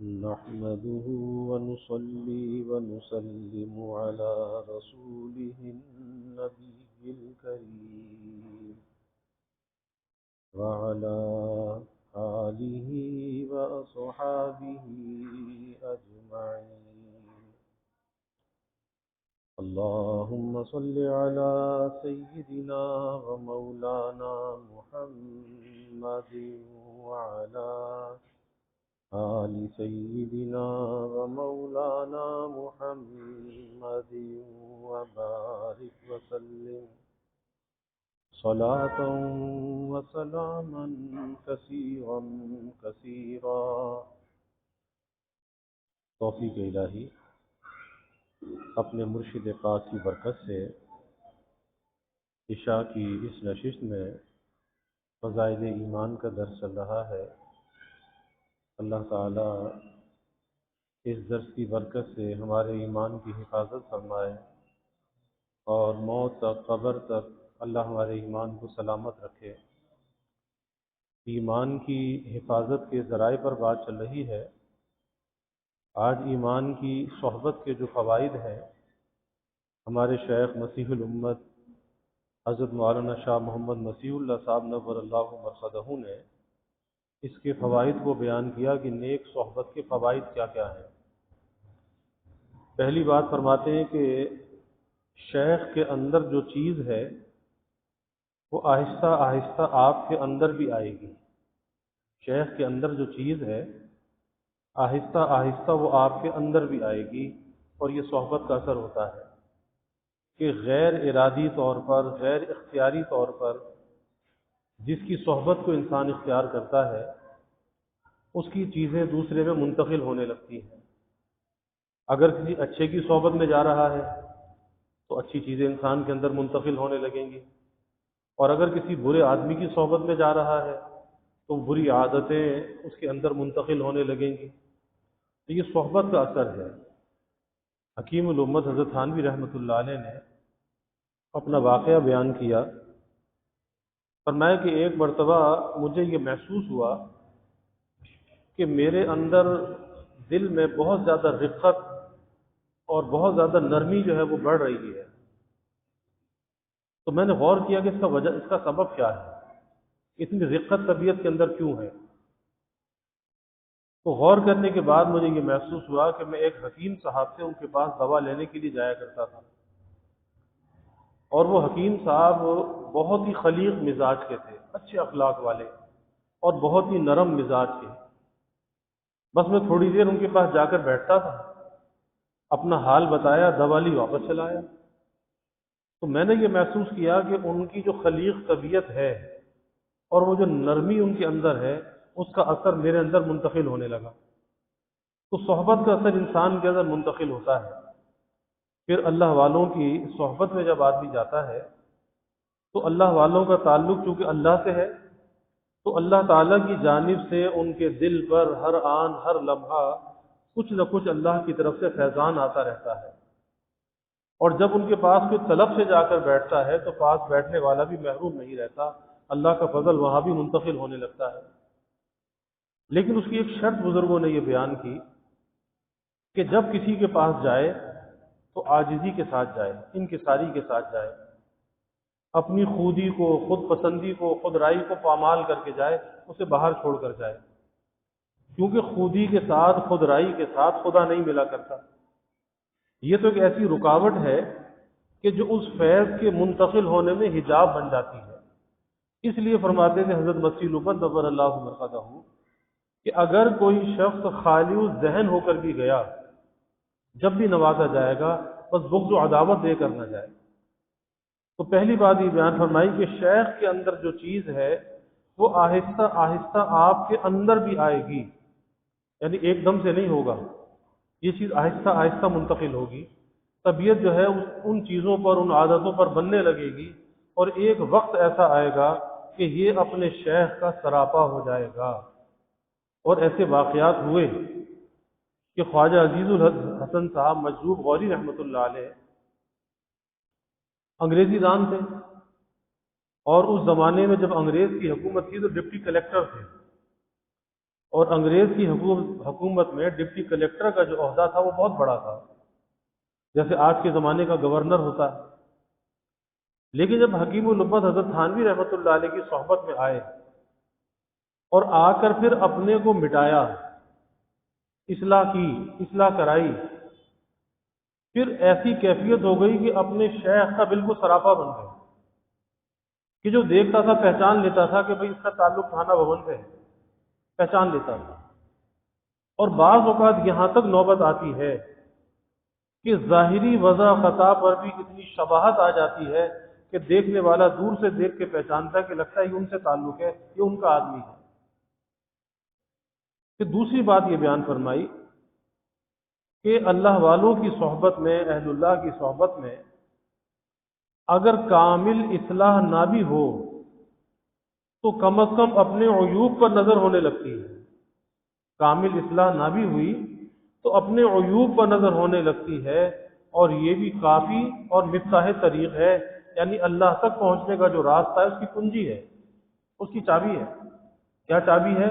نحمده ونصلي ونسلم على رسوله النبي الكريم وعلى آله وأصحابه أجمعين. اللهم صل على سيدنا ومولانا محمد وعلى آل سيدنا ومولانا محمد وبارك وسلم صلاة وسلاما كثيرا كثيرا. توفیق الہی اپنے مرشد پاک کی برکت سے عشاء کی اس نشست میں فضائل ایمان کا درس چل رہا ہے. اللہ تعالیٰ اس درس کی برکت سے ہمارے ایمان کی حفاظت فرمائے اور موت تک قبر تک اللہ ہمارے ایمان کو سلامت رکھے. ایمان کی حفاظت کے ذرائع پر بات چل رہی ہے. آج ایمان کی صحبت کے جو فوائد ہیں ہمارے شیخ مسیح الامت حضرت مولانا شاہ محمد مسیح اللہ صاحب نور اللہ مرقدہ نے اس کے فوائد کو بیان کیا کہ نیک صحبت کے فوائد کیا کیا ہیں. پہلی بات فرماتے ہیں کہ شیخ کے اندر جو چیز ہے وہ آہستہ آہستہ آپ کے اندر بھی آئے گی. شیخ کے اندر جو چیز ہے آہستہ آہستہ وہ آپ کے اندر بھی آئے گی. اور یہ صحبت کا اثر ہوتا ہے کہ غیر ارادی طور پر غیر اختیاری طور پر جس کی صحبت کو انسان اختیار کرتا ہے اس کی چیزیں دوسرے میں منتقل ہونے لگتی ہیں. اگر کسی اچھے کی صحبت میں جا رہا ہے تو اچھی چیزیں انسان کے اندر منتقل ہونے لگیں گی، اور اگر کسی برے آدمی کی صحبت میں جا رہا ہے تو بری عادتیں اس کے اندر منتقل ہونے لگیں گی. تو یہ صحبت کا اثر ہے. حکیم الامت حضرت تھانوی رحمۃ اللہ علیہ نے اپنا واقعہ بیان کیا. فرمایا کہ ایک مرتبہ مجھے یہ محسوس ہوا کہ میرے اندر دل میں بہت زیادہ رقت اور بہت زیادہ نرمی جو ہے وہ بڑھ رہی ہے. تو میں نے غور کیا کہ اس کا سبب کیا ہے، اتنی رقت طبیعت کے اندر کیوں ہے. تو غور کرنے کے بعد مجھے یہ محسوس ہوا کہ میں ایک حکیم صاحب سے ان کے پاس دوا لینے کے لیے جایا کرتا تھا، اور وہ حکیم صاحب بہت ہی خلیق مزاج کے تھے، اچھے اخلاق والے اور بہت ہی نرم مزاج کے. بس میں تھوڑی دیر ان کے پاس جا کر بیٹھتا تھا، اپنا حال بتایا، دوا لی، واپس چلا آیا. تو میں نے یہ محسوس کیا کہ ان کی جو خلیق طبیعت ہے اور وہ جو نرمی ان کے اندر ہے اس کا اثر میرے اندر منتقل ہونے لگا. تو صحبت کا اثر انسان کے اندر منتقل ہوتا ہے. پھر اللہ والوں کی صحبت میں جب آدمی جاتا ہے تو اللہ والوں کا تعلق چونکہ اللہ سے ہے تو اللہ تعالیٰ کی جانب سے ان کے دل پر ہر آن ہر لمحہ کچھ نہ کچھ اللہ کی طرف سے فیضان آتا رہتا ہے. اور جب ان کے پاس کوئی طلب سے جا کر بیٹھتا ہے تو پاس بیٹھنے والا بھی محروم نہیں رہتا، اللہ کا فضل وہاں بھی منتقل ہونے لگتا ہے. لیکن اس کی ایک شرط بزرگوں نے یہ بیان کی کہ جب کسی کے پاس جائے تو عاجزی کے ساتھ جائے، انکساری کے ساتھ جائے، اپنی خودی کو، خود پسندی کو، خود رائی کو پامال کر کے جائے، اسے باہر چھوڑ کر جائے. کیونکہ خودی کے ساتھ، خود رائی کے ساتھ خدا نہیں ملا کرتا. یہ تو ایک ایسی رکاوٹ ہے کہ جو اس فیض کے منتقل ہونے میں حجاب بن جاتی ہے. اس لیے فرماتے تھے حضرت مسیح الامت نور اللہ مرقدہ کہ اگر کوئی شخص خالی ذہن ہو کر بھی گیا، جب بھی نوازا جائے گا بس بغض و عداوت دے کر نہ جائے. تو پہلی بات یہ بیان فرمائی کہ شیخ کے اندر جو چیز ہے وہ آہستہ آہستہ آپ کے اندر بھی آئے گی، یعنی ایک دم سے نہیں ہوگا. یہ چیز آہستہ آہستہ منتقل ہوگی. طبیعت جو ہے ان چیزوں پر، ان عادتوں پر بننے لگے گی، اور ایک وقت ایسا آئے گا کہ یہ اپنے شیخ کا سراپا ہو جائے گا. اور ایسے واقعات ہوئے کہ خواجہ عزیز الحسن صاحب مجذوب غوری رحمۃ اللہ علیہ انگریزی دان تھے، اور اس زمانے میں جب انگریز کی حکومت تھی تو ڈپٹی کلیکٹر تھے. اور انگریز کی حکومت میں ڈپٹی کلیکٹر کا جو عہدہ تھا وہ بہت بڑا تھا، جیسے آج کے زمانے کا گورنر ہوتا ہے۔ لیکن جب حکیم الامت حضرت تھانوی رحمۃ اللہ علیہ کی صحبت میں آئے اور آ کر پھر اپنے کو مٹایا، اصلاح کی، اصلاح کرائی، پھر ایسی کیفیت ہو گئی کہ اپنے شیخ کا بالکل سراپا بن گئے، کہ جو دیکھتا تھا پہچان لیتا تھا کہ بھئی اس کا تعلق تھانہ بھون سے ہے، پہچان لیتا تھا۔ اور بعض اوقات یہاں تک نوبت آتی ہے کہ ظاہری وضع خطا پر بھی اتنی شباہت آ جاتی ہے کہ دیکھنے والا دور سے دیکھ کے پہچانتا ہے کہ لگتا ہے یہ ان سے تعلق ہے، یہ ان کا آدمی ہے۔ پھر دوسری بات یہ بیان فرمائی کہ اللہ والوں کی صحبت میں، اہل اللہ کی صحبت میں اگر کامل اصلاح نہ بھی ہو تو کم از کم اپنے عیوب پر نظر ہونے لگتی ہے۔ کامل اصلاح نہ بھی ہوئی تو اپنے عیوب پر نظر ہونے لگتی ہے، اور یہ بھی کافی اور مفتاح طریق ہے، یعنی اللہ تک پہنچنے کا جو راستہ ہے اس کی کنجی ہے، اس کی چابی ہے۔ کیا چابی ہے؟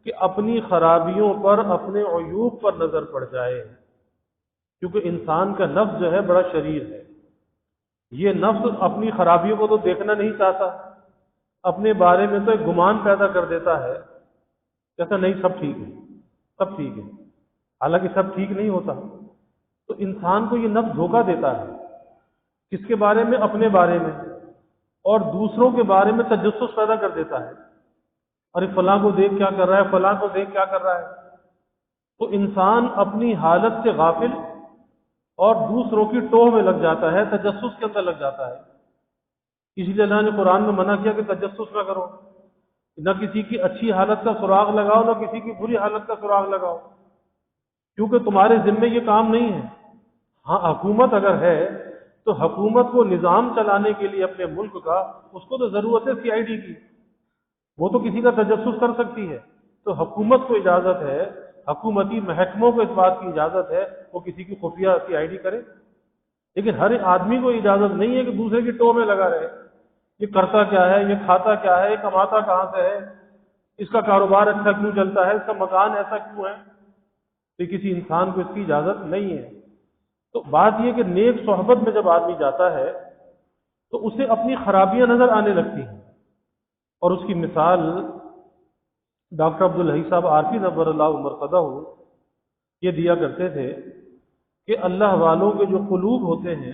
کہ اپنی خرابیوں پر، اپنے عیوب پر نظر پڑ جائے، کیونکہ انسان کا نفس جو ہے بڑا شریر ہے۔ یہ نفس اپنی خرابیوں کو تو دیکھنا نہیں چاہتا، اپنے بارے میں تو ایک گمان پیدا کر دیتا ہے، کہتا نہیں سب ٹھیک ہے، سب ٹھیک ہے، حالانکہ سب ٹھیک نہیں ہوتا۔ تو انسان کو یہ نفس دھوکہ دیتا ہے، کس کے بارے میں؟ اپنے بارے میں، اور دوسروں کے بارے میں تجسس پیدا کر دیتا ہے، ارے فلاں کو دیکھ کیا کر رہا ہے، فلاں کو دیکھ کیا کر رہا ہے۔ تو انسان اپنی حالت سے غافل اور دوسروں کی ٹوہ میں لگ جاتا ہے، تجسس کے اندر لگ جاتا ہے۔ اس لیے اللہ نے قرآن میں منع کیا کہ تجسس نہ کرو، نہ کسی کی اچھی حالت کا سراغ لگاؤ، نہ کسی کی بری حالت کا سراغ لگاؤ، کیونکہ تمہارے ذمے یہ کام نہیں ہے۔ ہاں حکومت اگر ہے تو حکومت کو نظام چلانے کے لیے اپنے ملک کا، اس کو تو ضرورت ہے CID کی، وہ تو کسی کا تجسس کر سکتی ہے۔ تو حکومت کو اجازت ہے، حکومتی محکموں کو اس بات کی اجازت ہے وہ کسی کی خفیہ CID کرے، لیکن ہر آدمی کو اجازت نہیں ہے کہ دوسرے کی ٹوہ میں لگا رہے۔ یہ کرتا کیا ہے، یہ کھاتا کیا ہے، یہ کماتا کہاں سے ہے، اس کا کاروبار اچھا کیوں چلتا ہے، اس کا مکان ایسا کیوں ہے، تو کسی انسان کو اس کی اجازت نہیں ہے۔ تو بات یہ کہ نیک صحبت میں جب آدمی جاتا ہے تو اسے اپنی خرابیاں نظر آنے لگتی ہیں، اور اس کی مثال ڈاکٹر عبدالحی صاحب عارفی نور اللہ مرقدہ یہ دیا کرتے تھے کہ اللہ والوں کے جو قلوب ہوتے ہیں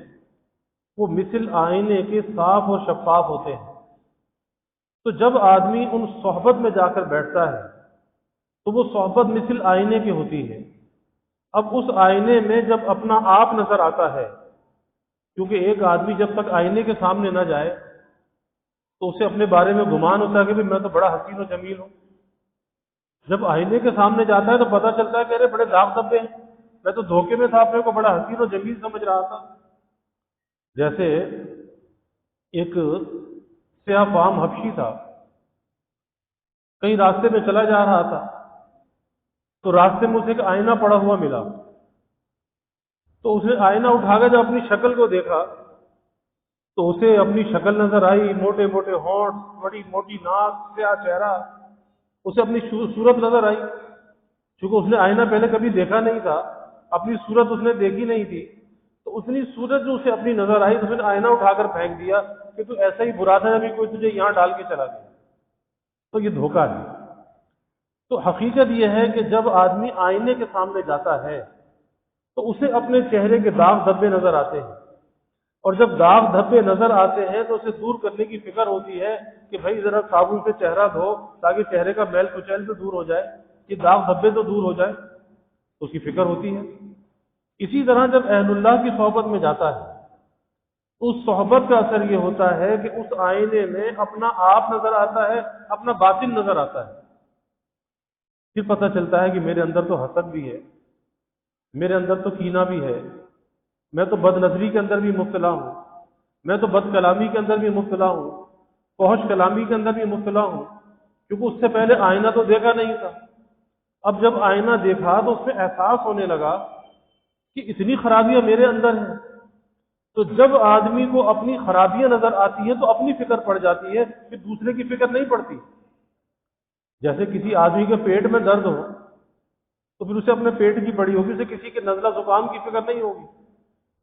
وہ مثل آئینے کے صاف اور شفاف ہوتے ہیں۔ تو جب آدمی ان صحبت میں جا کر بیٹھتا ہے تو وہ صحبت مثل آئینے کی ہوتی ہے۔ اب اس آئینے میں جب اپنا آپ نظر آتا ہے، کیونکہ ایک آدمی جب تک آئینے کے سامنے نہ جائے تو اسے اپنے بارے میں گمان ہوتا ہے کہ میں تو بڑا حسین و جمیل ہوں۔ جب آئینے کے سامنے جاتا ہے تو پتہ چلتا ہے کہ ارے بڑے داغ دھبے ہیں، میں تو دھوکے میں تھا، اپنے کو بڑا حسین و جمیل سمجھ رہا تھا۔ جیسے ایک سیاہ فام حبشی تھا، کہیں راستے میں چلا جا رہا تھا تو راستے میں اسے ایک آئینہ پڑا ہوا ملا، تو اسے آئینہ اٹھا کر جب اپنی شکل کو دیکھا تو اسے اپنی شکل نظر آئی، موٹے موٹے ہونٹ، بڑی موٹی ناک، سیاہ چہرہ، اسے اپنی صورت نظر آئی۔ چونکہ اس نے آئینہ پہلے کبھی دیکھا نہیں تھا، اپنی صورت اس نے دیکھی نہیں تھی، تو اتنی صورت جو اسے اپنی نظر آئی تو اس نے آئینہ اٹھا کر پھینک دیا کہ تو ایسا ہی برا تھا ابھی کوئی تجھے یہاں ڈال کے چلا گیا۔ تو یہ دھوکہ ہے۔ تو حقیقت یہ ہے کہ جب آدمی آئینے کے سامنے جاتا ہے تو اسے اپنے چہرے کے داغ دھبے نظر آتے ہیں، اور جب داغ دھبے نظر آتے ہیں تو اسے دور کرنے کی فکر ہوتی ہے کہ بھائی ذرا صابن سے چہرہ دھو تاکہ چہرے کا میل کچیل تو دور ہو جائے، یہ داغ دھبے تو دور ہو جائے، اس کی فکر ہوتی ہے۔ اسی طرح جب اہل اللہ کی صحبت میں جاتا ہے اس صحبت کا اثر یہ ہوتا ہے کہ اس آئینے میں اپنا آپ نظر آتا ہے، اپنا باطن نظر آتا ہے۔ پھر پتہ چلتا ہے کہ میرے اندر تو حسد بھی ہے، میرے اندر تو کینہ بھی ہے، میں تو بد نظری کے اندر بھی مبتلا ہوں، میں تو بد کلامی کے اندر بھی مبتلا ہوں، فحش کلامی کے اندر بھی مبتلا ہوں، کیونکہ اس سے پہلے آئینہ تو دیکھا نہیں تھا۔ اب جب آئینہ دیکھا تو اس میں احساس ہونے لگا کہ اتنی خرابیاں میرے اندر ہیں۔ تو جب آدمی کو اپنی خرابیاں نظر آتی ہیں تو اپنی فکر پڑ جاتی ہے، پھر دوسرے کی فکر نہیں پڑتی۔ جیسے کسی آدمی کے پیٹ میں درد ہو تو پھر اسے اپنے پیٹ کی پڑی ہوگی، اسے کسی کے نزلہ زکام کی فکر نہیں ہوگی،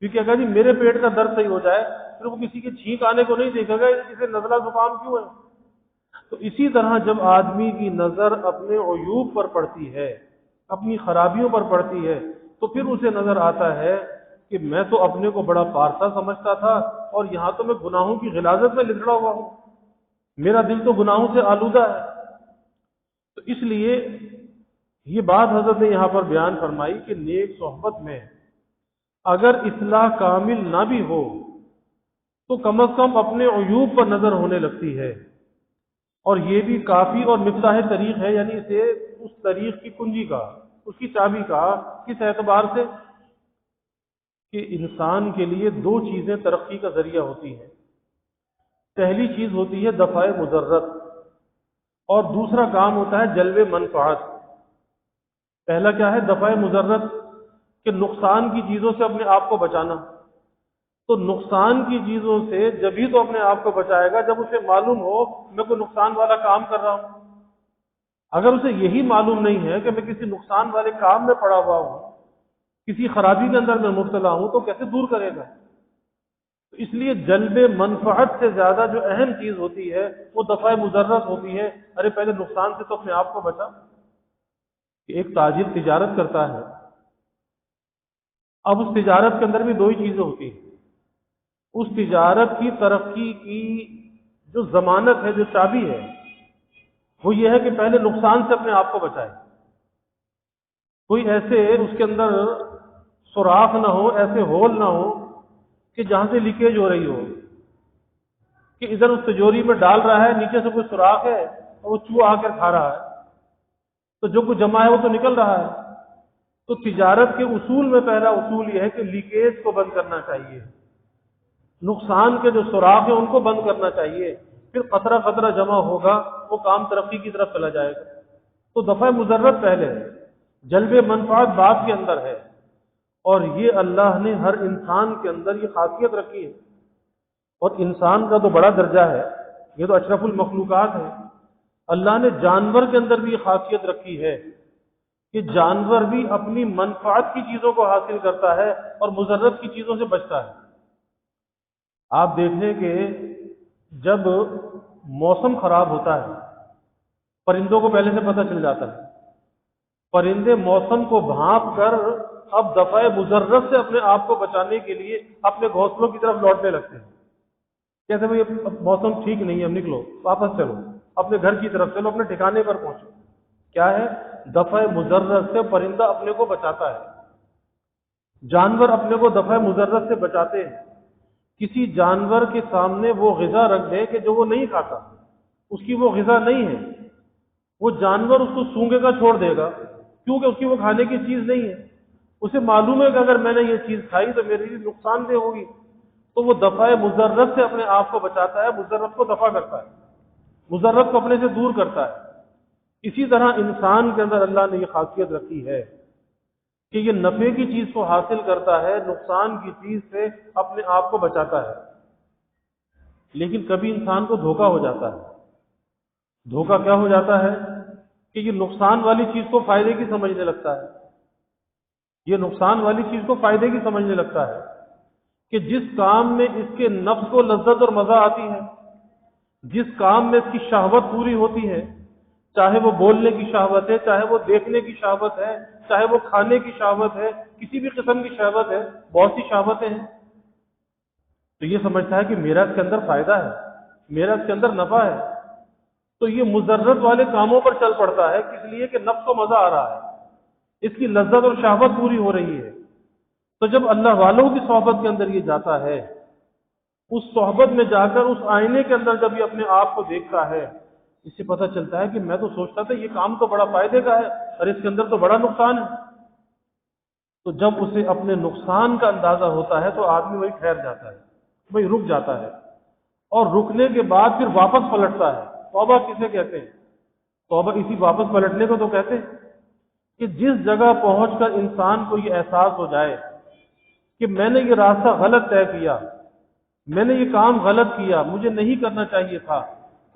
کیونکہ اگر جی میرے پیٹ کا درد صحیح ہو جائے پھر وہ کسی کے چھینک آنے کو نہیں دیکھے گا اسے نزلہ زکام کیوں ہے۔ تو اسی طرح جب آدمی کی نظر اپنے عیوب پر پڑتی ہے، اپنی خرابیوں پر پڑتی ہے، تو پھر اسے نظر آتا ہے کہ میں تو اپنے کو بڑا پارسا سمجھتا تھا اور یہاں تو میں گناہوں کی غلاظت میں لتڑا ہوا ہوں، میرا دل تو گناہوں سے آلودہ ہے۔ تو اس لیے یہ بات حضرت نے یہاں پر بیان فرمائی کہ نیک صحبت میں اگر اصلاح کامل نہ بھی ہو تو کم از کم اپنے عیوب پر نظر ہونے لگتی ہے، اور یہ بھی کافی اور مفتاح طریق ہے، یعنی اسے اس طریق کی کنجی کا، اس کی چابی کا، کس اعتبار سے کہ انسان کے لیے دو چیزیں ترقی کا ذریعہ ہوتی ہیں۔ پہلی چیز ہوتی ہے دفع مضرت، اور دوسرا کام ہوتا ہے جلب منفعت۔ پہلا کیا ہے؟ دفع مضرت، کہ نقصان کی چیزوں سے اپنے آپ کو بچانا۔ تو نقصان کی چیزوں سے جبھی تو اپنے آپ کو بچائے گا جب اسے معلوم ہو میں کوئی نقصان والا کام کر رہا ہوں۔ اگر اسے یہی معلوم نہیں ہے کہ میں کسی نقصان والے کام میں پڑا ہوا ہوں، کسی خرابی کے اندر میں مبتلا ہوں، تو کیسے دور کرے گا؟ تو اس لیے جلب منفعت سے زیادہ جو اہم چیز ہوتی ہے وہ دفع مضرت ہوتی ہے۔ ارے پہلے نقصان سے تو اپنے آپ کو بچا۔ ایک تاجر تجارت کرتا ہے، اب اس تجارت کے اندر بھی دو ہی چیزیں ہوتی ہیں۔ اس تجارت کی ترقی کی جو ضمانت ہے، جو چابی ہے، وہ یہ ہے کہ پہلے نقصان سے اپنے آپ کو بچائے۔ کوئی ایسے اس کے اندر سوراخ نہ ہو، ایسے ہول نہ ہو کہ جہاں سے لیکیج ہو رہی ہو، کہ ادھر اس تجوری میں ڈال رہا ہے، نیچے سے کوئی سوراخ ہے اور وہ چوہا آ کر کھا رہا ہے، تو جو کچھ جمع ہے وہ تو نکل رہا ہے۔ تو تجارت کے اصول میں پہلا اصول یہ ہے کہ لیکیج کو بند کرنا چاہیے، نقصان کے جو سوراخ ہیں ان کو بند کرنا چاہیے، پھر قطرہ قطرہ جمع ہوگا، وہ کام ترقی کی طرف چلا جائے گا۔ تو دفع مضرت پہلے ہے، جلب منفعت بعد کے اندر ہے، اور یہ اللہ نے ہر انسان کے اندر یہ خاصیت رکھی ہے۔ اور انسان کا تو بڑا درجہ ہے، یہ تو اشرف المخلوقات ہے۔ اللہ نے جانور کے اندر بھی یہ خاصیت رکھی ہے کہ جانور بھی اپنی منفعت کی چیزوں کو حاصل کرتا ہے اور مضرت کی چیزوں سے بچتا ہے۔ آپ دیکھیں کہ جب موسم خراب ہوتا ہے پرندوں کو پہلے سے پتہ چل جاتا ہے، پرندے موسم کو بھانپ کر اب دفع مضرت سے اپنے آپ کو بچانے کے لیے اپنے گھونسلوں کی طرف لوٹنے لگتے ہیں۔ کہتے ہیں بھائی موسم ٹھیک نہیں ہے، اب نکلو، واپس چلو، اپنے گھر کی طرف چلو، اپنے ٹھکانے پر پہنچو۔ کیا ہے؟ دفع مضرت سے پرندہ اپنے کو بچاتا ہے، جانور اپنے کو دفع مضرت سے بچاتے ہیں۔ کسی جانور کے سامنے وہ غذا رکھ دے کہ جو وہ نہیں کھاتا، اس کی وہ غذا نہیں ہے، وہ جانور اس کو سونگے گا، چھوڑ دے گا، کیونکہ اس کی وہ کھانے کی چیز نہیں ہے۔ اسے معلوم ہے کہ اگر میں نے یہ چیز کھائی تو میرے لیے نقصان دہ ہوگی، تو وہ دفع مضرت سے اپنے آپ کو بچاتا ہے، مضرت کو دفع کرتا ہے، مضرت کو اپنے سے دور کرتا ہے۔ اسی طرح انسان کے اندر اللہ نے یہ خاصیت رکھی ہے کہ یہ نفع کی چیز کو حاصل کرتا ہے، نقصان کی چیز سے اپنے آپ کو بچاتا ہے۔ لیکن کبھی انسان کو دھوکہ ہو جاتا ہے۔ دھوکہ کیا ہو جاتا ہے کہ یہ نقصان والی چیز کو فائدے کی سمجھنے لگتا ہے، یہ نقصان والی چیز کو فائدے کی سمجھنے لگتا ہے کہ جس کام میں اس کے نفس کو لذت اور مزہ آتی ہے، جس کام میں اس کی شہوت پوری ہوتی ہے، چاہے وہ بولنے کی شہوت ہے، چاہے وہ دیکھنے کی شہوت ہے، چاہے وہ کھانے کی شہوت ہے، کسی بھی قسم کی شہوت ہے، بہت سی شہوتیں ہیں، تو یہ سمجھتا ہے کہ میرا اس کے اندر فائدہ ہے، میرا اس کے اندر نفع ہے، تو یہ مضرت والے کاموں پر چل پڑتا ہے، اس لیے کہ نفس کو مزہ آ رہا ہے، اس کی لذت اور شہوت پوری ہو رہی ہے۔ تو جب اللہ والوں کی صحبت کے اندر یہ جاتا ہے، اس صحبت میں جا کر اس آئینے کے اندر جب یہ اپنے آپ کو دیکھتا ہے، اس سے پتہ چلتا ہے کہ میں تو سوچتا تھا یہ کام تو بڑا فائدے کا ہے اور اس کے اندر تو بڑا نقصان ہے۔ تو جب اسے اپنے نقصان کا اندازہ ہوتا ہے تو آدمی وہی ٹھہر جاتا ہے، وہی رک جاتا ہے، اور رکنے کے بعد پھر واپس پلٹتا ہے۔ توبہ کسے کہتے ہیں؟ توبہ اسی واپس پلٹنے کو تو کہتے ہیں کہ جس جگہ پہنچ کر انسان کو یہ احساس ہو جائے کہ میں نے یہ راستہ غلط طے کیا، میں نے یہ کام غلط کیا، مجھے نہیں کرنا چاہیے تھا،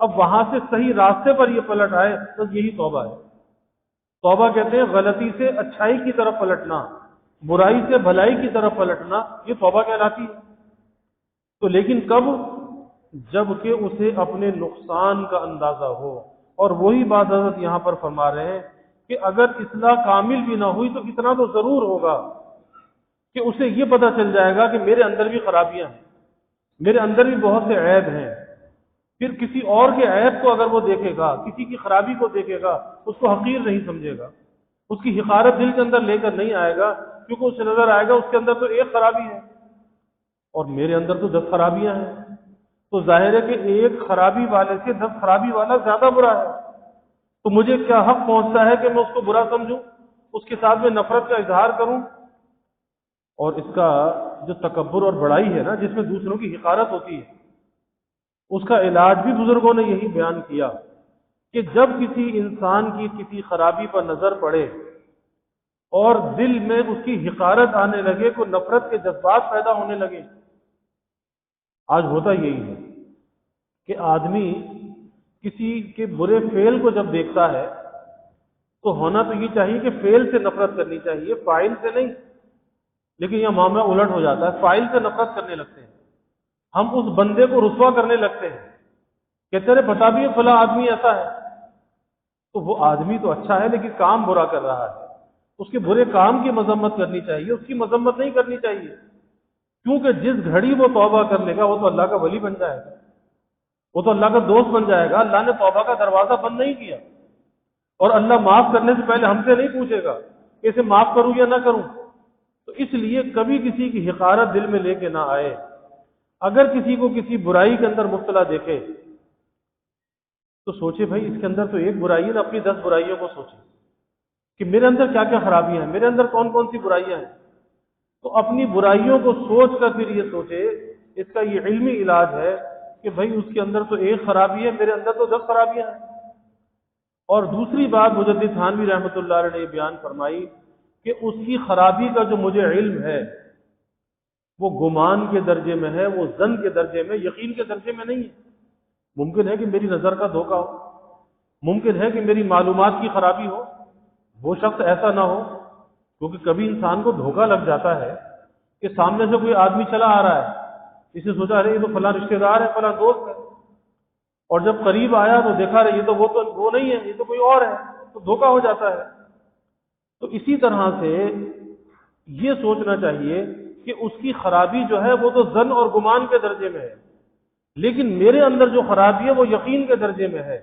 اب وہاں سے صحیح راستے پر یہ پلٹ آئے، بس یہی توبہ ہے۔ توبہ کہتے ہیں غلطی سے اچھائی کی طرف پلٹنا، برائی سے بھلائی کی طرف پلٹنا، یہ توبہ کہلاتی ہے۔ تو لیکن کب؟ جب کہ اسے اپنے نقصان کا اندازہ ہو، اور وہی بات حضرت یہاں پر فرما رہے ہیں کہ اگر اصلاح کامل بھی نہ ہوئی تو اتنا تو ضرور ہوگا کہ اسے یہ پتہ چل جائے گا کہ میرے اندر بھی خرابیاں ہیں، میرے اندر بھی بہت سے عیب ہیں۔ پھر کسی اور کے عیب کو اگر وہ دیکھے گا، کسی کی خرابی کو دیکھے گا، اس کو حقیر نہیں سمجھے گا، اس کی حقارت دل کے اندر لے کر نہیں آئے گا، کیونکہ اسے نظر آئے گا اس کے اندر تو ایک خرابی ہے اور میرے اندر تو 10 خرابیاں ہیں۔ تو ظاہر ہے کہ ایک خرابی والے سے 10 خرابی والا زیادہ برا ہے، تو مجھے کیا حق پہنچتا ہے کہ میں اس کو برا سمجھوں، اس کے ساتھ میں نفرت کا اظہار کروں؟ اور اس کا جو تکبر اور بڑائی ہے نا، جس میں دوسروں کی حقارت ہوتی ہے، اس کا علاج بھی بزرگوں نے یہی بیان کیا کہ جب کسی انسان کی کسی خرابی پر نظر پڑے اور دل میں اس کی حقارت آنے لگے، کوئی نفرت کے جذبات پیدا ہونے لگے۔ آج ہوتا یہی ہے کہ آدمی کسی کے برے فعل کو جب دیکھتا ہے تو ہونا تو یہ چاہیے کہ فعل سے نفرت کرنی چاہیے، فاعل سے نہیں، لیکن یہ معاملہ الٹ ہو جاتا ہے، فاعل سے نفرت کرنے لگتے ہیں، ہم اس بندے کو رسوا کرنے لگتے ہیں، کہتے ہیں بتا بھی فلاں آدمی ایسا ہے، تو وہ آدمی تو اچھا ہے لیکن کام برا کر رہا ہے، اس کے برے کام کی مذمت کرنی چاہیے، اس کی مذمت نہیں کرنی چاہیے، کیونکہ جس گھڑی وہ توبہ کر لے گا وہ تو اللہ کا ولی بن جائے گا، وہ تو اللہ کا دوست بن جائے گا۔ اللہ نے توبہ کا دروازہ بند نہیں کیا، اور اللہ معاف کرنے سے پہلے ہم سے نہیں پوچھے گا کہ اسے معاف کروں یا نہ کروں۔ تو اس لیے کبھی کسی کی حقارت دل میں لے کے نہ آئے۔ اگر کسی کو کسی برائی کے اندر مبتلا دیکھے تو سوچے بھائی اس کے اندر تو ایک برائی ہے، اپنی 10 برائیوں کو سوچے کہ میرے اندر کیا کیا خرابیاں ہیں، میرے اندر کون کون سی برائیاں ہیں۔ تو اپنی برائیوں کو سوچ کر پھر یہ سوچے، اس کا یہ علمی علاج ہے کہ بھائی اس کے اندر تو ایک خرابی ہے، میرے اندر تو 10 خرابیاں ہیں۔ اور دوسری بات مجدد تھانوی رحمۃ اللہ علیہ نے یہ بیان فرمائی کہ اس کی خرابی کا جو مجھے علم ہے وہ گمان کے درجے میں ہے، وہ ظن کے درجے میں، یقین کے درجے میں نہیں ہے۔ ممکن ہے کہ میری نظر کا دھوکہ ہو، ممکن ہے کہ میری معلومات کی خرابی ہو، وہ شخص ایسا نہ ہو، کیونکہ کبھی انسان کو دھوکہ لگ جاتا ہے کہ سامنے سے کوئی آدمی چلا آ رہا ہے، اسے سوچا ارے یہ تو فلاں رشتہ دار ہے، فلاں دوست ہے، اور جب قریب آیا تو دیکھا رہے یہ تو وہ نہیں ہے، یہ تو کوئی اور ہے، تو دھوکہ ہو جاتا ہے۔ تو اسی طرح سے یہ سوچنا چاہیے کہ اس کی خرابی جو ہے وہ تو ظن اور گمان کے درجے میں ہے، لیکن میرے اندر جو خرابی ہے وہ یقین کے درجے میں ہے،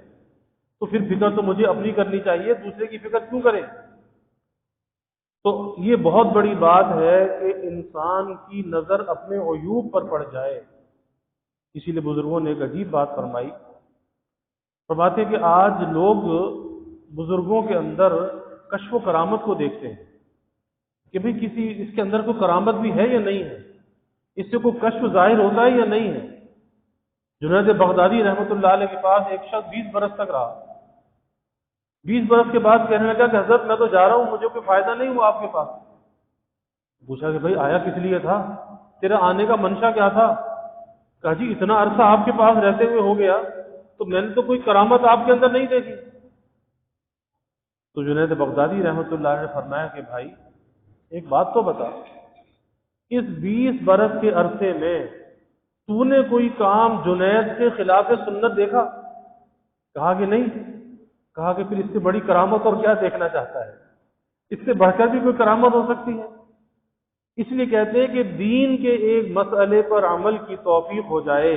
تو پھر فکر تو مجھے اپنی کرنی چاہیے، دوسرے کی فکر کیوں کرے؟ تو یہ بہت بڑی بات ہے کہ انسان کی نظر اپنے عیوب پر پڑ جائے۔ اسی لیے بزرگوں نے ایک عجیب بات فرمائی، فرماتے کہ آج لوگ بزرگوں کے اندر کشف و کرامت کو دیکھتے ہیں کہ بھئی اس کے اندر کوئی کرامت بھی ہے یا نہیں ہے، اس سے کوئی کشف ظاہر ہوتا ہے یا نہیں ہے۔ جنید بغدادی رحمۃ اللہ علیہ کے پاس ایک شخص 20 برس تک رہا، 20 برس کے بعد کہنے لگا کہ حضرت میں تو جا رہا ہوں، مجھے کوئی فائدہ نہیں ہوا آپ کے پاس۔ پوچھا کہ بھئی آیا کس لیے تھا، تیرا آنے کا منشا کیا تھا؟ کہا جی اتنا عرصہ آپ کے پاس رہتے ہوئے ہو گیا تو میں نے تو کوئی کرامت آپ کے اندر نہیں دیکھی۔ تو جنید بغدادی رحمۃ اللہ علیہ نے فرمایا کہ بھائی ایک بات تو بتا، اس 20 برس کے عرصے میں تو نے کوئی کام جنید کے خلاف سنت دیکھا؟ کہا کہ نہیں۔ کہا کہ پھر اس سے بڑی کرامت اور کیا دیکھنا چاہتا ہے، اس سے بڑھ کر بھی کوئی کرامت ہو سکتی ہے؟ اس لیے کہتے ہیں کہ دین کے ایک مسئلے پر عمل کی توفیق ہو جائے،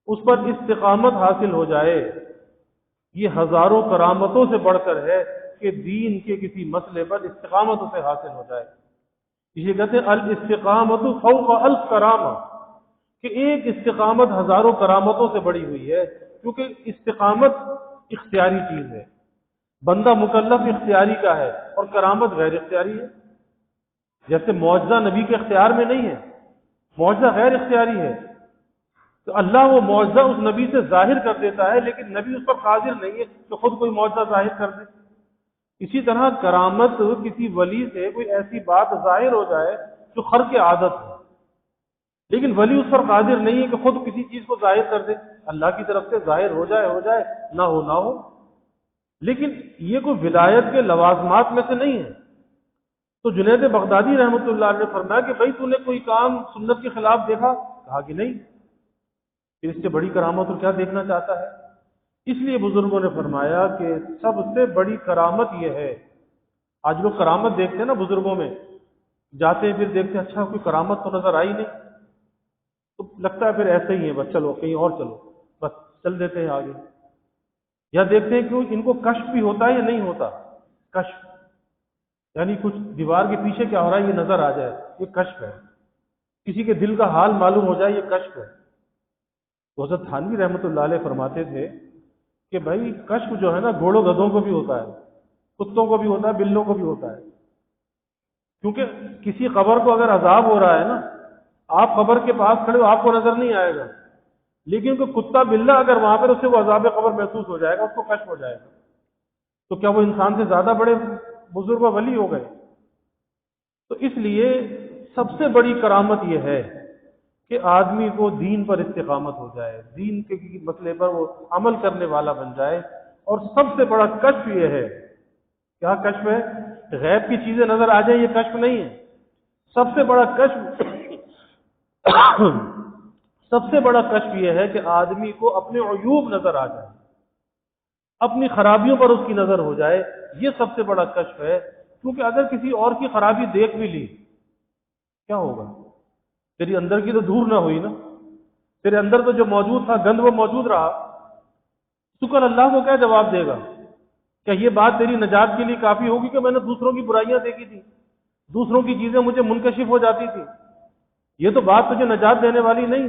اس پر استقامت حاصل ہو جائے، یہ ہزاروں کرامتوں سے بڑھ کر ہے کہ دین کے کسی مسئلے پر استقامت اسے حاصل ہو جائے۔ یہ کہتے ہیں الاستقامت فوق الف کرامہ، کہ ایک استقامت ہزاروں کرامتوں سے بڑی ہوئی ہے، کیونکہ استقامت اختیاری چیز ہے، بندہ مکلف اختیاری کا ہے اور کرامت غیر اختیاری ہے۔ جیسے معجزہ نبی کے اختیار میں نہیں ہے، معجزہ غیر اختیاری ہے، تو اللہ وہ معجزہ اس نبی سے ظاہر کر دیتا ہے، لیکن نبی اس پر قادر نہیں ہے کہ خود کوئی معجزہ ظاہر کر دے۔ اسی طرح کرامت کسی ولی سے کوئی ایسی بات ظاہر ہو جائے جو خرق عادت ہے، لیکن ولی اس پر قادر نہیں ہے کہ خود کسی چیز کو ظاہر کر دے، اللہ کی طرف سے ظاہر ہو جائے نہ ہو. لیکن یہ کوئی ولایت کے لوازمات میں سے نہیں ہے. تو جنید بغدادی رحمۃ اللہ علیہ نے فرمایا کہ بھائی تو نے کوئی کام سنت کے خلاف دیکھا؟ کہا کہ نہیں. پھر اس سے بڑی کرامت اور کیا دیکھنا چاہتا ہے؟ اس لیے بزرگوں نے فرمایا کہ سب سے بڑی کرامت یہ ہے. آج لوگ کرامت دیکھتے ہیں نا بزرگوں میں، جاتے ہیں پھر دیکھتے ہیں اچھا کوئی کرامت تو نظر آئی نہیں، تو لگتا ہے پھر ایسے ہی ہے، بس چلو کہیں اور چلو، بس چل دیتے ہیں آگے. یا دیکھتے ہیں کہ ان کو کشف بھی ہوتا ہے یا نہیں ہوتا. کشف یعنی کچھ دیوار کے پیچھے کیا ہو رہا ہے یہ نظر آ جائے، یہ کشف ہے. کسی کے دل کا حال معلوم ہو جائے، یہ کشف ہے. تو حضرت تھانوی رحمۃ اللہ علیہ فرماتے تھے کہ بھائی کشف جو ہے نا گھوڑوں گدھوں کو بھی ہوتا ہے، کتوں کو بھی ہوتا ہے، بلوں کو بھی ہوتا ہے. کیونکہ کسی قبر کو اگر عذاب ہو رہا ہے نا، آپ قبر کے پاس کھڑے ہو آپ کو نظر نہیں آئے گا، لیکن کوئی کتا بلہ اگر وہاں پر اسے وہ عذاب قبر محسوس ہو جائے گا، اس کو کشف ہو جائے گا. تو کیا وہ انسان سے زیادہ بڑے بزرگ و ولی ہو گئے؟ تو اس لیے سب سے بڑی کرامت یہ ہے کہ آدمی کو دین پر استقامت ہو جائے، دین کے مسئلے پر وہ عمل کرنے والا بن جائے. اور سب سے بڑا کشف یہ ہے، کیا کشف ہے؟ غیب کی چیزیں نظر آ جائیں، یہ کشف نہیں ہے. سب سے بڑا کشف سب سے بڑا کشف یہ ہے کہ آدمی کو اپنے عیوب نظر آ جائے، اپنی خرابیوں پر اس کی نظر ہو جائے. یہ سب سے بڑا کشف ہے. کیونکہ اگر کسی اور کی خرابی دیکھ بھی لی کیا ہوگا؟ تیری اندر کی تو دور نہ ہوئی نا، تیرے اندر تو جو موجود تھا گند وہ موجود رہا. تو کل اللہ کو کیا جواب دے گا؟ کیا یہ بات تیری نجات کے لیے کافی ہوگی کہ میں نے دوسروں کی برائیاں دیکھی تھی، دوسروں کی چیزیں مجھے منکشف ہو جاتی تھی؟ یہ تو بات تجھے نجات دینے والی نہیں.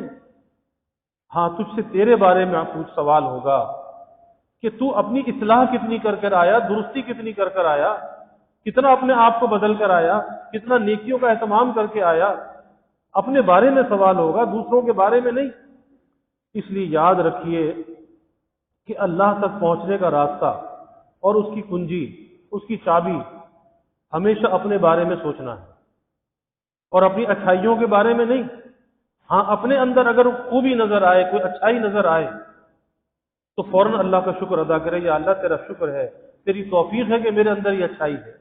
ہاں تجھ سے تیرے بارے میں کچھ سوال ہوگا کہ تو اپنی اصلاح کتنی کر کر آیا، درستی کتنی کر کر آیا، کتنا اپنے آپ کو بدل کر آیا، کتنا نیکیوں کا اہتمام کر کے آیا. اپنے بارے میں سوال ہوگا، دوسروں کے بارے میں نہیں. اس لیے یاد رکھیے کہ اللہ تک پہنچنے کا راستہ اور اس کی کنجی، اس کی چابی ہمیشہ اپنے بارے میں سوچنا ہے اور اپنی اچھائیوں کے بارے میں نہیں. ہاں اپنے اندر اگر خوبی نظر آئے، کوئی اچھائی نظر آئے تو فوراً اللہ کا شکر ادا کرے، یا اللہ تیرا شکر ہے، تیری توفیق ہے کہ میرے اندر یہ اچھائی ہے.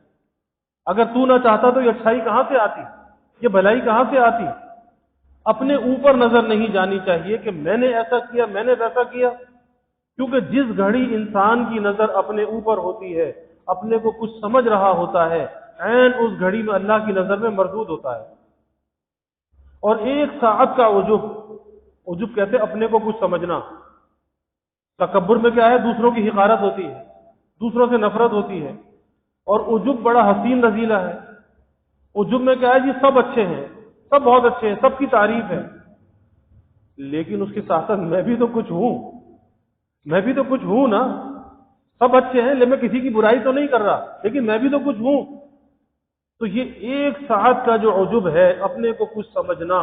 اگر تو نہ چاہتا تو یہ اچھائی کہاں سے آتی، یہ بھلائی کہاں سے آتی؟ اپنے اوپر نظر نہیں جانی چاہیے کہ میں نے ایسا کیا، میں نے ویسا کیا. کیونکہ جس گھڑی انسان کی نظر اپنے اوپر ہوتی ہے، اپنے کو کچھ سمجھ رہا ہوتا ہے، عین اس گھڑی میں اللہ کی نظر میں مردود ہوتا ہے. اور ایک ساعت کا عجب کہتے اپنے کو کچھ سمجھنا. تکبر میں کیا ہے؟ دوسروں کی حقارت ہوتی ہے، دوسروں سے نفرت ہوتی ہے. اور عجب بڑا حسین رذیلہ ہے. عجب میں کیا ہے؟ جی سب اچھے ہیں، سب بہت اچھے ہیں، سب کی تعریف ہے، لیکن اس کے ساتھ ساتھ میں بھی تو کچھ ہوں، میں بھی تو کچھ ہوں نا. سب اچھے ہیں لیکن میں کسی کی برائی تو نہیں کر رہا، لیکن میں بھی تو کچھ ہوں. تو یہ ایک ساعت کا جو عجب ہے، اپنے کو کچھ سمجھنا،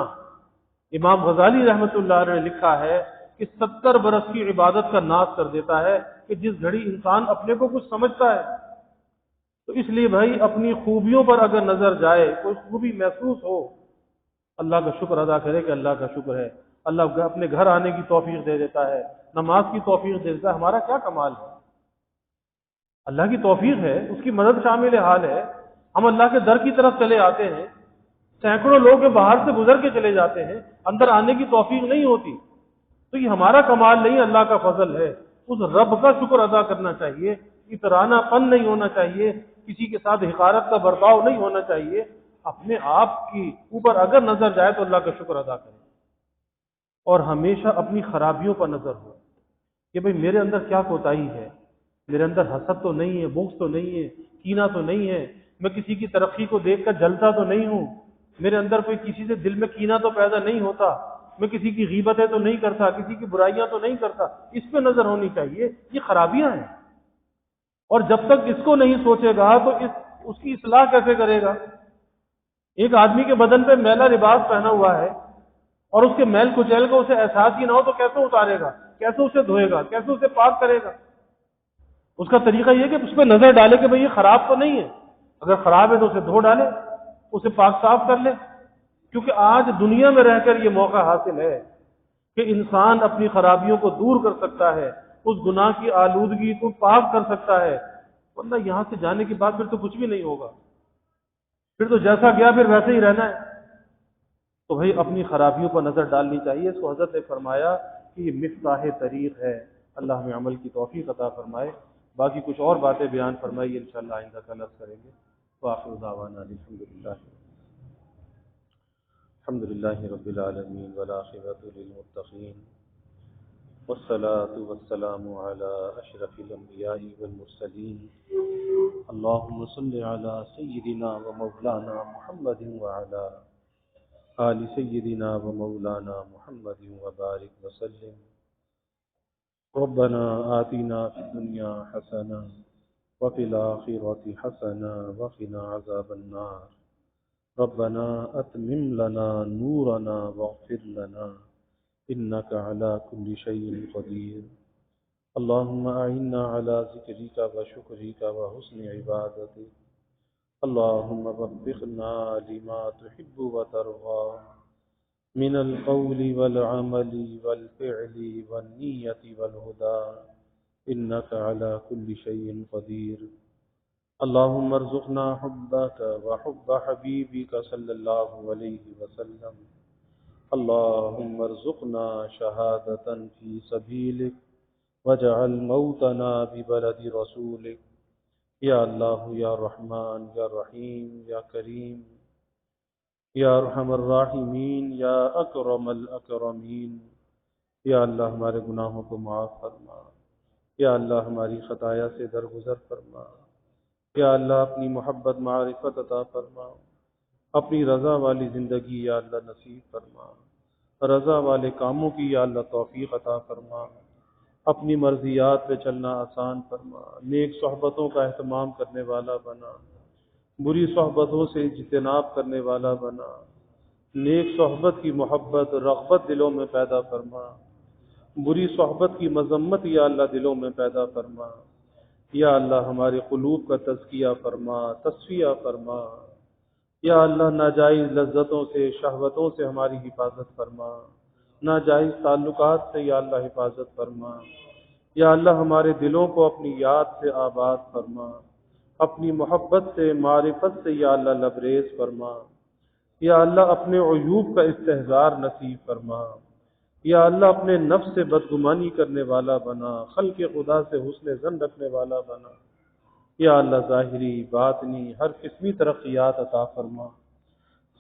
امام غزالی رحمۃ اللہ علیہ نے لکھا ہے کہ 70 برس کی عبادت کا ناز کر دیتا ہے کہ جس گھڑی انسان اپنے کو کچھ سمجھتا ہے. تو اس لیے بھائی اپنی خوبیوں پر اگر نظر جائے، کوئی خوبی محسوس ہو، اللہ کا شکر ادا کرے کہ اللہ کا شکر ہے. اللہ اپنے گھر آنے کی توفیق دے دیتا ہے، نماز کی توفیق دے دیتا ہے. ہمارا کیا کمال ہے؟ اللہ کی توفیق ہے، اس کی مدد شامل حال ہے. ہم اللہ کے در کی طرف چلے آتے ہیں، سینکڑوں لوگ باہر سے گزر کے چلے جاتے ہیں، اندر آنے کی توفیق نہیں ہوتی. تو یہ ہمارا کمال نہیں، اللہ کا فضل ہے. اس رب کا شکر ادا کرنا چاہیے. اترانا پن نہیں ہونا چاہیے، کسی کے ساتھ حقارت کا برتاؤ نہیں ہونا چاہیے. اپنے آپ کی اوپر اگر نظر جائے تو اللہ کا شکر ادا کریں، اور ہمیشہ اپنی خرابیوں پر نظر ہو کہ بھئی میرے اندر کیا کوتاہی ہے. میرے اندر حسد تو نہیں ہے، بغض تو نہیں ہے، کینہ تو نہیں ہے، میں کسی کی ترقی کو دیکھ کر جلتا تو نہیں ہوں، میرے اندر کوئی کسی سے دل میں کینہ تو پیدا نہیں ہوتا، میں کسی کی غیبتیں تو نہیں کرتا، کسی کی برائیاں تو نہیں کرتا. اس پہ نظر ہونی چاہیے. یہ خرابیاں ہیں، اور جب تک اس کو نہیں سوچے گا تو اس کی اصلاح کیسے کرے گا؟ ایک آدمی کے بدن پہ میلا لباس پہنا ہوا ہے اور اس کے میل کچیل کو اسے احساس ہی نہ ہو تو کیسے اتارے گا؟ کیسے اسے دھوئے گا؟ کیسے اسے پاک کرے گا؟ اس کا طریقہ یہ کہ اس پہ نظر ڈالے کہ بھئی یہ خراب تو نہیں ہے، اگر خراب ہے تو اسے دھو ڈالے، اسے پاک صاف کر لے. کیونکہ آج دنیا میں رہ کر یہ موقع حاصل ہے کہ انسان اپنی خرابیوں کو دور کر سکتا ہے، اس گناہ کی آلودگی کو پاک کر سکتا ہے، ورنہ یہاں سے جانے کے بعد پھر تو کچھ بھی نہیں ہوگا، پھر تو جیسا گیا پھر ویسے ہی رہنا ہے۔ تو بھائی اپنی خرابیوں پر نظر ڈالنی چاہیے۔ اس کو حضرت نے فرمایا کہ یہ مفتاح طریق ہے۔ اللہ ہمیں عمل کی توفیق عطا فرمائے۔ باقی کچھ اور باتیں بیان فرمائیے، انشاءاللہ آئندہ کل عرض کریں گے۔ وآخر دعوانا الحمدللہ رب العالمین والعاقبۃ للمتقین والصلاة والسلام على أشرف الأنبياء والمرسلين اللهم صل على سيدنا ومولانا محمد وعلى آل سيدنا ومولانا محمد وبارك وسلم۔ ربنا آتنا في الدنيا حسنة وفي الآخرة حسنة وقنا عذاب النار۔ ربنا أتمم لنا نورنا واغفر لنا إنك على كل شيء قدير۔ اللهم أعنا على ذكرك وشكرك وحسن عبادتك۔ اللهم وفقنا لما تحب وترضى من القول والعمل والفعل والنية والهدى إنك على كل شيء قدير۔ اللهم ارزقنا حبك وحب حبيبك صلى الله عليه وسلم۔ اللهم ارزقنا شهادة في سبيلك واجعل موتنا ببلد رسولك۔ یا اللہ یا رحمان یا رحیم یا کریم یا ارحم الراحمین یا اکرم الاکرمین، یا اللہ ہمارے گناہوں کو معاف فرما، یا اللہ ہماری خطایا سے درگزر فرما، یا اللہ اپنی محبت معرفت عطا فرما، اپنی رضا والی زندگی یا اللہ نصیب فرما، رضا والے کاموں کی یا اللہ توفیق عطا فرما، اپنی مرضیات پہ چلنا آسان فرما، نیک صحبتوں کا اہتمام کرنے والا بنا، بری صحبتوں سے اجتناب کرنے والا بنا، نیک صحبت کی محبت رغبت دلوں میں پیدا فرما، بری صحبت کی مذمت یا اللہ دلوں میں پیدا فرما، یا اللہ ہمارے قلوب کا تزکیہ فرما، تصفیہ فرما، یا اللہ ناجائز لذتوں سے شہوتوں سے ہماری حفاظت فرما، ناجائز تعلقات سے یا اللہ حفاظت فرما، یا اللہ ہمارے دلوں کو اپنی یاد سے آباد فرما، اپنی محبت سے معرفت سے یا اللہ لبریز فرما، یا اللہ اپنے عیوب کا استحضار نصیب فرما، یا اللہ اپنے نفس سے بدگمانی کرنے والا بنا، خلق خدا سے حسن ظن رکھنے والا بنا، یا اللہ ظاہری باطنی ہر قسمی ترقیات عطا فرما،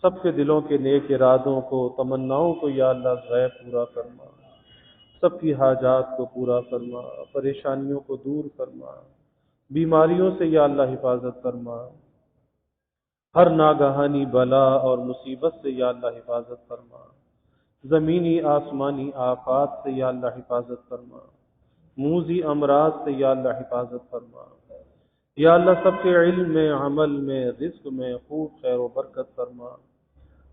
سب کے دلوں کے نیک ارادوں کو تمناؤں کو یا اللہ غیب پورا فرما، سب کی حاجات کو پورا فرما، پریشانیوں کو دور فرما، بیماریوں سے یا اللہ حفاظت فرما، ہر ناگہانی بلا اور مصیبت سے یا اللہ حفاظت فرما، زمینی آسمانی آفات سے یا اللہ حفاظت فرما، موذی امراض سے یا اللہ حفاظت فرما، یا اللہ سب کے علم میں عمل میں رزق میں خوب خیر و برکت فرما،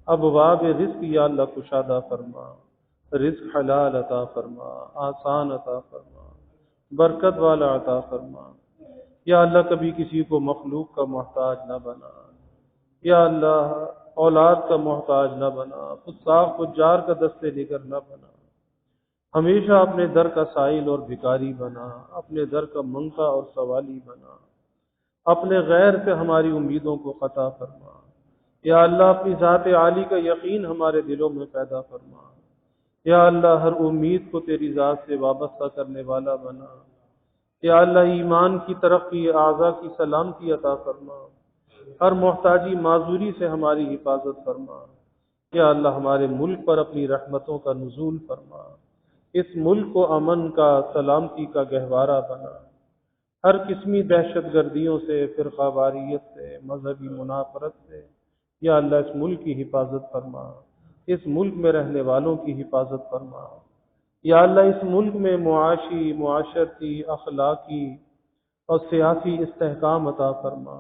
ابواب رزق یا اللہ کشادہ فرما، رزق حلال عطا فرما، آسان عطا فرما، برکت والا عطا فرما، یا اللہ کبھی کسی کو مخلوق کا محتاج نہ بنا، یا اللہ اولاد کا محتاج نہ بنا، فساق فجار کا دستے نگر نہ بنا، ہمیشہ اپنے در کا سائل اور بھکاری بنا، اپنے در کا منگتا اور سوالی بنا، اپنے غیر سے ہماری امیدوں کو قطع فرما، یا اللہ اپنی ذات عالی کا یقین ہمارے دلوں میں پیدا فرما، یا اللہ ہر امید کو تیری ذات سے وابستہ کرنے والا بنا، یا اللہ ایمان کی ترقی اعضاء کی سلامتی عطا فرما، ہر محتاجی معذوری سے ہماری حفاظت فرما، یا اللہ ہمارے ملک پر اپنی رحمتوں کا نزول فرما، اس ملک کو امن کا سلامتی کا گہوارہ بنا، ہر قسمی دہشت گردیوں سے فرقہ واریت سے مذہبی منافرت سے یا اللہ اس ملک کی حفاظت فرما، اس ملک میں رہنے والوں کی حفاظت فرما، یا اللہ اس ملک میں معاشی معاشرتی اخلاقی اور سیاسی استحکام عطا فرما،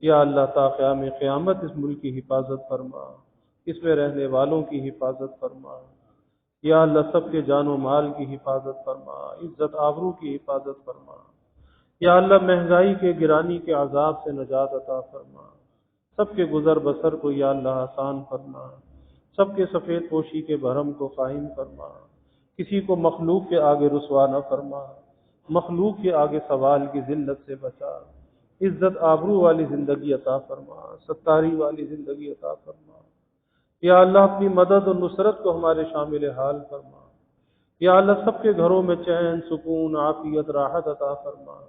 یا اللہ تا قیام قیامت اس ملک کی حفاظت فرما، اس میں رہنے والوں کی حفاظت فرما، یا اللہ سب کے جان و مال کی حفاظت فرما، عزت آبرو کی حفاظت فرما، یا اللہ مہنگائی کے گرانی کے عذاب سے نجات عطا فرما، سب کے گزر بسر کو یا اللہ آسان فرما، سب کے سفید پوشی کے بھرم کو قائم فرما، کسی کو مخلوق کے آگے رسوا نہ فرما، مخلوق کے آگے سوال کی ذلت سے بچا، عزت آبرو والی زندگی عطا فرما، ستاری والی زندگی عطا فرما۔ یا اللہ اپنی مدد اور نصرت کو ہمارے شامل حال فرما۔ یا اللہ سب کے گھروں میں چین، سکون، عافیت، راحت عطا فرما،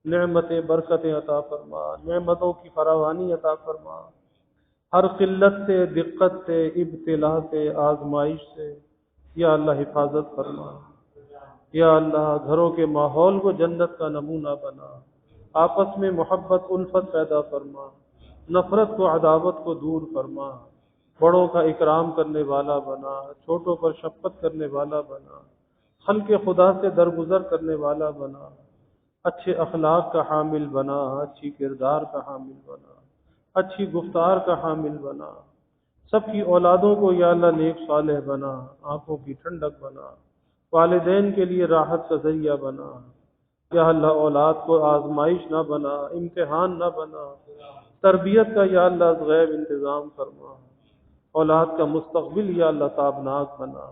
نعمتیں، برکتیں عطا فرما، نعمتوں کی فراوانی عطا فرما، ہر قلت سے، دقت سے، ابتلا سے، آزمائش سے یا اللہ حفاظت فرما۔ یا اللہ گھروں کے ماحول کو جنت کا نمونہ بنا، آپس میں محبت الفت پیدا فرما، نفرت کو، عداوت کو دور فرما، بڑوں کا اکرام کرنے والا بنا، چھوٹوں پر شفقت کرنے والا بنا، خلق خدا سے درگزر کرنے والا بنا، اچھے اخلاق کا حامل بنا، اچھی کردار کا حامل بنا، اچھی گفتار کا حامل بنا، سب کی اولادوں کو یا اللہ نیک صالح بنا، آنکھوں کی ٹھنڈک بنا، والدین کے لیے راحت کا ذریعہ بنا۔ یا اللہ اولاد کو آزمائش نہ بنا، امتحان نہ بنا، تربیت کا یا اللہ غیب انتظام فرما، اولاد کا مستقبل یا اللہ تابناک بنا،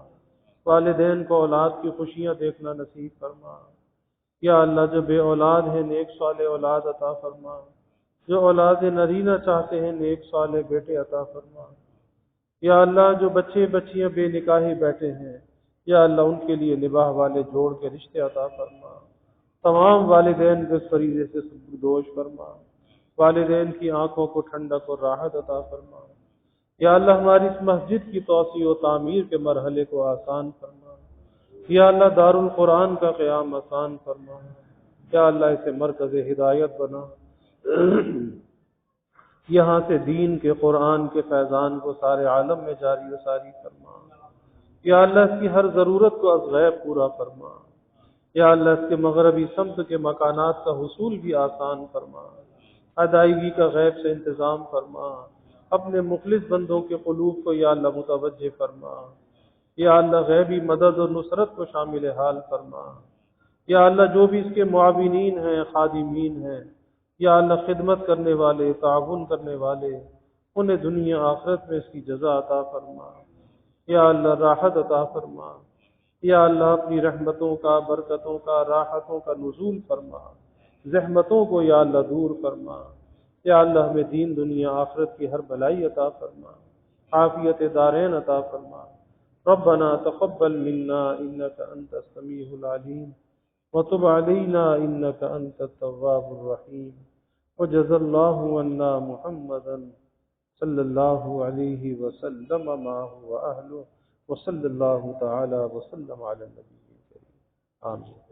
والدین کو اولاد کی خوشیاں دیکھنا نصیب فرما۔ یا اللہ جو بے اولاد ہیں نیک صالح اولاد عطا فرما، جو اولاد نرینہ چاہتے ہیں نیک صالح بیٹے عطا فرما۔ یا اللہ جو بچے بچیاں بے نکاحی بیٹھے ہیں یا اللہ ان کے لیے نباہ والے جوڑ کے رشتے عطا فرما، تمام والدین کے فریضے سے دوش فرما، والدین کی آنکھوں کو ٹھنڈک اور راحت عطا فرما۔ یا اللہ ہماری اس مسجد کی توسیع و تعمیر کے مرحلے کو آسان فرما۔ یا اللہ دار القرآن کا قیام آسان فرما۔ یا اللہ اسے مرکز ہدایت بنا، یہاں سے دین کے، قرآن کے فیضان کو سارے عالم میں جاری و ساری فرما۔ یا اللہ اس کی ہر ضرورت کو از غیب پورا فرما۔ یا اللہ اس کے مغربی سمت کے مکانات کا حصول بھی آسان فرما، ادائیگی کا غیب سے انتظام فرما، اپنے مخلص بندوں کے قلوب کو یا اللہ متوجہ فرما۔ یا اللہ غیبی مدد اور نصرت کو شامل حال فرما۔ یا اللہ جو بھی اس کے معاونین ہیں، خادمین ہیں، یا اللہ خدمت کرنے والے، تعاون کرنے والے، انہیں دنیا آخرت میں اس کی جزا عطا فرما۔ یا اللہ راحت عطا فرما۔ یا اللہ اپنی رحمتوں کا، برکتوں کا، راحتوں کا نزول فرما، زحمتوں کو یا اللہ دور فرما۔ یا اللہ ہمیں دین دنیا آخرت کی ہر بلائی عطا فرما، عافیت دارین عطا فرما۔ ربنا تقبل منا انك انت السميع العليم وتب علينا انك انت التواب الرحيم وجزا الله عنا محمدا صلى الله عليه وسلم ما هو اهله وصلى الله تعالى وسلم على النبي الكريم آمين۔